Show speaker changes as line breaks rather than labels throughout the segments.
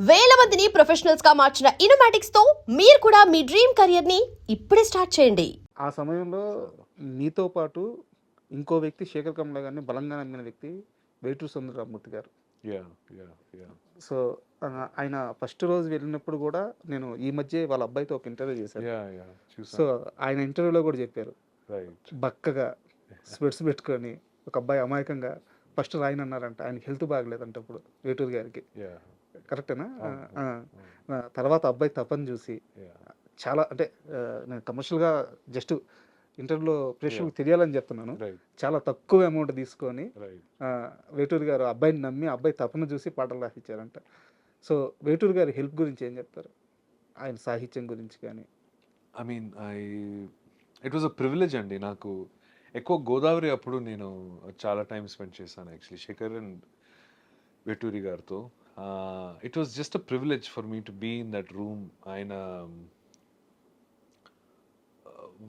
వేల మందిని ప్రొఫెషనల్స్ గా మార్చిన ఇనోమాటిక్స్ తో మీరు కూడా మీ డ్రీమ్ కెరియర్ ని ఇప్పుడే స్టార్ట్ చేయండి.
ఆ సమయంలో నీతో పాటు ఇంకో వ్యక్తి శేఖర్ కమల గారిని బలంగా నమ్మిన వ్యక్తి వేటూరి సుందరరామూర్తి గారు.
Yeah, yeah, yeah.
సో ఆయన ఫస్ట్ రోజు వెళ్ళినప్పుడు కూడా నేను ఈ మధ్య వాళ్ళ అబ్బాయితో ఒక ఇంటర్వ్యూ చేశాను.
Yeah, yeah.
సో
చూసాను.
ఆయన ఇంటర్వ్యూలో కూడా చెప్పారు,
Right.
బక్కగా స్పెట్స్ పెట్టుకొని ఒక అబ్బాయి అమాయకంగా ఫస్ట్ రాయనన్నారంట. ఆయనకి హెల్త్ బాగలేదంట అప్పుడు వేటూరి గారికి.
Yeah,
కరెక్టేనా?
అవును.
తర్వాత అబ్బాయి తపని చూసి
yeah.
చాలా అంటే నేను కమర్షియల్గా జస్ట్ ఇంటర్వ్యూలో ప్రేక్షకులకు తెలియాలని చెప్తున్నాను.
Right,
చాలా తక్కువ అమౌంట్ తీసుకొని
right.
వేటూరి గారు అబ్బాయిని నమ్మి అబ్బాయి తపన చూసి పాటలు రాసిచ్చారంట. సో వేటూరి గారి హెల్ప్ గురించి ఏం చెప్తారు, ఆయన సాహిత్యం గురించి కానీ?
I mean, it was a privilege అండి నాకు. ఎక్కువ గోదావరి అప్పుడు నేను చాలా టైం స్పెండ్ చేశాను యాక్చువల్లీ శేఖర్ అండ్ వేటూరి గారితో. It was just a privilege for me to be in that room. ఆయన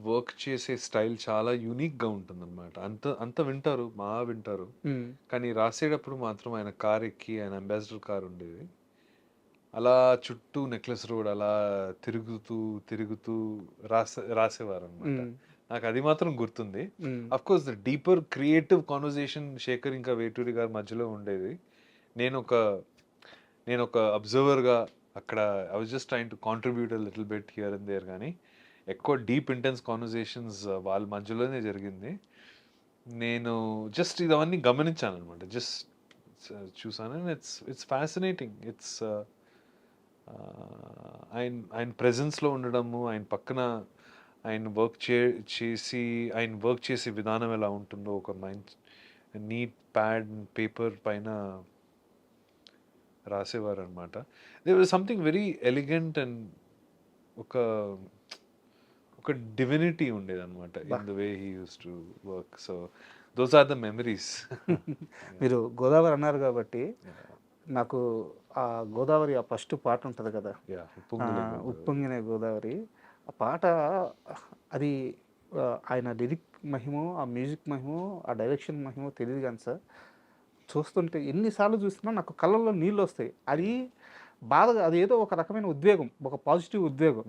వర్క్ చేసే స్టైల్ చాలా యూనిక్గా ఉంటుందన్నమాట. అంత వింటారు, వింటారు, కానీ రాసేటప్పుడు మాత్రం ఆయన కార్ ఎక్కి, ఆయన అంబాసిడర్ కార్ ఉండేది, అలా చుట్టూ నెక్లెస్ రోడ్ అలా తిరుగుతూ తిరుగుతూ రాసేవారు అనమాట. నాకు అది మాత్రం గుర్తుంది. Of course the deeper creative conversation Shekhar ఇంకా వేటూరి గారి మధ్యలో ఉండేది. నేను ఒక అబ్జర్వర్గా అక్కడ I was just trying to contribute a little bit here and there, కానీ ఎక్కువ డీప్ ఇంటెన్స్ కాన్వర్జేషన్స్ వాళ్ళ మధ్యలోనే జరిగింది. నేను జస్ట్ ఇవన్నీ గమనించాను అనమాట, జస్ట్ చూసాను. It's fascinating. ఆయన ప్రెజెన్స్లో ఉండడము, ఆయన పక్కన ఆయన వర్క్ చేసే విధానం ఎలా ఉంటుందో, ఒక నీట్ ప్యాడ్ పేపర్ పైన రాసేవారు అనమాట. There was something very elegant and ఒక డివినిటీ ఉండేది అనమాట in the way he use to work. So those are the memories.
మీరు గోదావరి అన్నారు కాబట్టి నాకు ఆ గోదావరి ఆ ఫస్ట్ పాట ఉంటుంది కదా, ఉప్పొంగిన గోదావరి, ఆ పాట అది ఆయన లిరిక్ మహిమో, ఆ మ్యూజిక్ మహిమో, ఆ డైరెక్షన్ మహిమో తెలియదు కానీ సార్, చూస్తుంటే ఎన్నిసార్లు చూసినా నాకు కళ్ళల్లో నీళ్ళు వస్తాయి. అది బాధగా, అది ఏదో ఒక రకమైన ఉద్వేగం, ఒక పాజిటివ్ ఉద్వేగం.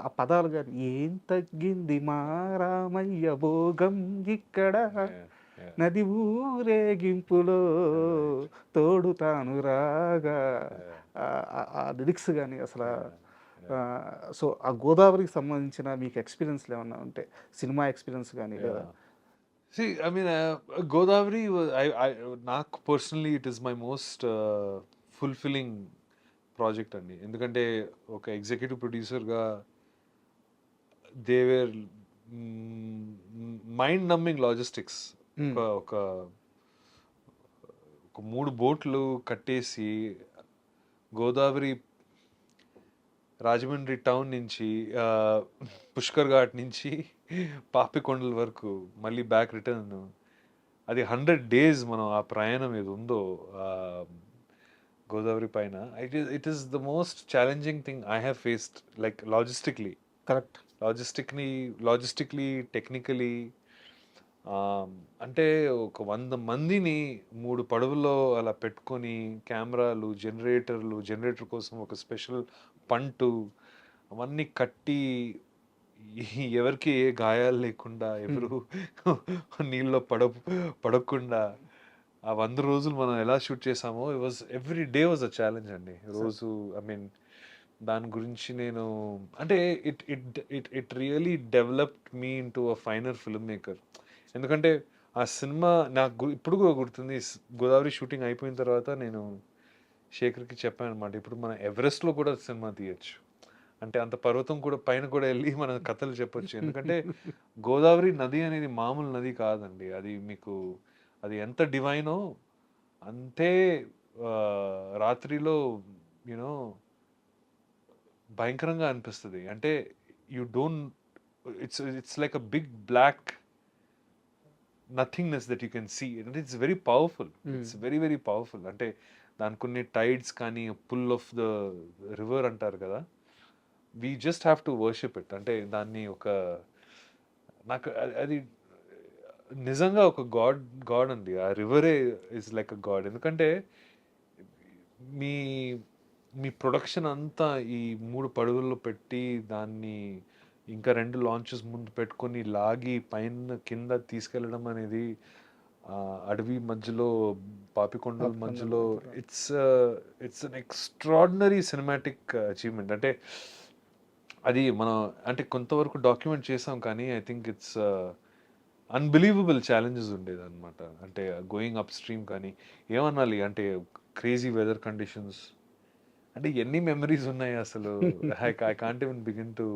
ఆ పదాలు కానీ, ఏం తగ్గింది మా రామయ్య భోగం ఇక్కడ, నది ఊరేగింపులో తోడు తాను రాగా, ఆ లిరిక్స్ కానీ అసలు. సో ఆ గోదావరికి సంబంధించిన మీకు ఎక్స్పీరియన్స్లు ఏమన్నా ఉంటే, సినిమా ఎక్స్పీరియన్స్ కానీ లేదా?
See, I mean, Godavari, నాకు personally it is my most fulfilling project అండి. ఎందుకంటే ఒక ఎగ్జిక్యూటివ్ ప్రొడ్యూసర్గా దేవేర్ మైండ్ నమ్మింగ్ లాజిస్టిక్స్. ఒక 3 బోట్లు కట్టేసి గోదావరి రాజమండ్రి టౌన్ నుంచి పుష్కర్ ఘాట్ నుంచి పాపికొండల వరకు మళ్ళీ బ్యాక్ రిటర్న్, అది 100 days మనం ఆ ప్రయాణం ఏది ఉందో గోదావరి పైన, it is the most challenging thing I have faced, like logistically.
Correct.
Logistically technically. అంటే ఒక 100 మందిని 3 పడవల్లో అలా పెట్టుకొని, కెమెరాలు, జనరేటర్ కోసం ఒక స్పెషల్ పంటు, అవన్నీ కట్టి, ఎవరికి ఏ గాయాలు లేకుండా, ఎవరు నీళ్ళలో పడకుండా ఆ 100 రోజులు మనం ఎలా షూట్ చేసామో, every day was a challenge అండి. రోజు ఐ మీన్ దాని గురించి నేను అంటే it really developed me into a finer film maker. ఎందుకంటే ఆ సినిమా నాకు ఇప్పుడు కూడా గుర్తుంది. గోదావరి షూటింగ్ అయిపోయిన తర్వాత నేను శేఖర్కి చెప్పాను అనమాట, ఇప్పుడు మనం ఎవరెస్ట్లో కూడా సినిమా తీయచ్చు, అంటే అంత పర్వతం కూడా పైన కూడా వెళ్ళి మన కథలు చెప్పొచ్చు. ఎందుకంటే గోదావరి నది అనేది మామూలు నది కాదండి. అది ఎంత డివైనో అంతే రాత్రిలో యూనో భయంకరంగా అనిపిస్తుంది. అంటే you don't, it's like a big black nothingness that you can see, and it's very powerful. It's very very powerful. అంటే దానికి కొన్ని టైడ్స్ కానీ, పుల్ ఆఫ్ ద రివర్ అంటారు కదా, we just have to worship it. అంటే దాన్ని నాకు అది నిజంగా ఒక గాడ్ అండి. ఆ రివరే ఇస్ లైక్ అ గాడ్. ఎందుకంటే మీ ప్రొడక్షన్ అంతా ఈ 3 పడవల్లో పెట్టి దాన్ని ఇంకా 2 లాంచెస్ ముందు పెట్టుకొని లాగి పైన కింద తీసుకెళ్ళడం అనేది అడవి మధ్యలో పాపికొండల మధ్యలో it's an extraordinary cinematic achievement. అంటే అది మనం అంటే కొంతవరకు డాక్యుమెంట్ చేసాం కానీ I think it's unbelievable challenges ఉండేది అనమాట. అంటే గోయింగ్ అప్ స్ట్రీమ్ కానీ ఏమనాలి అంటే క్రేజీ వెదర్ కండిషన్స్, అంటే ఎన్ని మెమరీస్ ఉన్నాయి అసలు. I can't even begin to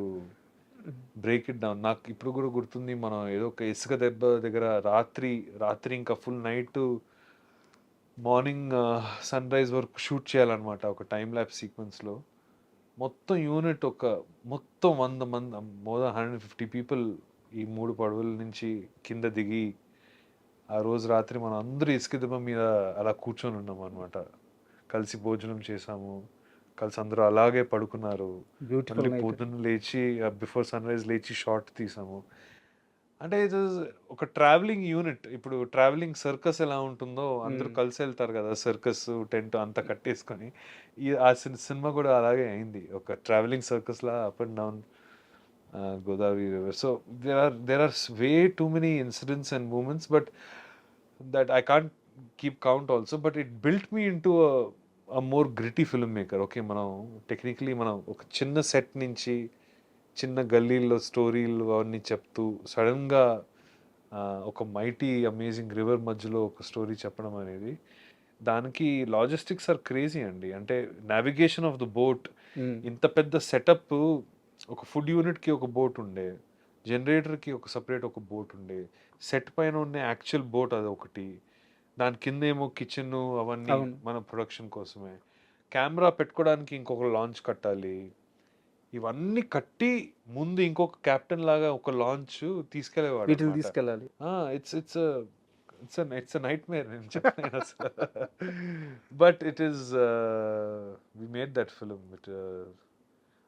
break it down. నాకు ఇప్పుడు కూడా గుర్తుంది, మనం ఏదో ఒక ఇసుక దెబ్బ దగ్గర రాత్రి ఇంకా full night morning sunrise వరకు షూట్ చేయాలన్నమాట ఒక టైం ల్యాబ్ సీక్వెన్స్లో. మొత్తం యూనిట్ మొత్తం 100 మంది, మోర్ దాన్ 150 పీపుల్ ఈ 3 పడవల నుంచి కింద దిగి ఆ రోజు రాత్రి మనం అందరూ ఇసుక దెబ్బ మీద అలా కూర్చొని ఉన్నాం అనమాట. కలిసి భోజనం చేసాము, కలిసి అందరూ అలాగే పడుకున్నారు. మళ్ళీ పొద్దున్న లేచి బిఫోర్ సన్ రైజ్ లేచి షార్ట్ తీసాము. అంటే ఇది ఒక ట్రావెలింగ్ యూనిట్. ఇప్పుడు ట్రావెలింగ్ సర్కస్ ఎలా ఉంటుందో అందరూ కలిసి వెళ్తారు కదా, సర్కస్ టెంట్ అంతా కట్టేసుకొని. ఆ సినిమా కూడా అలాగే అయింది, ఒక ట్రావెలింగ్ సర్కస్ లా up and down Godavari river. So there are way too many incidents and moments, but that I can't keep count also. But it built me into a more gritty film maker. Okay, మనం technically మనం ఒక చిన్న set నుంచి చిన్న గల్లీల్లో స్టోరీలు అవన్నీ చెప్తూ సడన్గా ఒక మైటీ అమేజింగ్ రివర్ మధ్యలో ఒక స్టోరీ చెప్పడం అనేది, దానికి లాజిస్టిక్స్ ఆర్ క్రేజీ అండి. అంటే నావిగేషన్ ఆఫ్ ద బోట్, ఇంత పెద్ద సెటప్, ఒక ఫుడ్ యూనిట్కి ఒక బోట్ ఉండే, జనరేటర్కి ఒక సపరేట్ ఒక బోట్ ఉండే, సెట్ పైన ఉన్న యాక్చువల్ బోట్ అది ఒకటి, దాని కింద ఏమో కిచెన్ అవన్నీ మన ప్రొడక్షన్ కోసమే, కెమెరా పెట్టుకోవడానికి ఇంకొక లాంచ్ కట్టాలి, ఇవన్నీ కట్టి ముందు ఇంకొక కెప్టెన్ లాగా ఒక లాంచ్ తీసుకెళ్లేవాడు.
తీసుకెళ్ళాలి.
ఇట్స్ నైట్ మేర్ నేను చెప్పాను అసలు. But it is we made that film.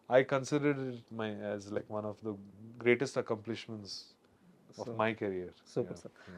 I consider it as like one of the greatest accomplishments of my career.
Super,
Yeah.
sir.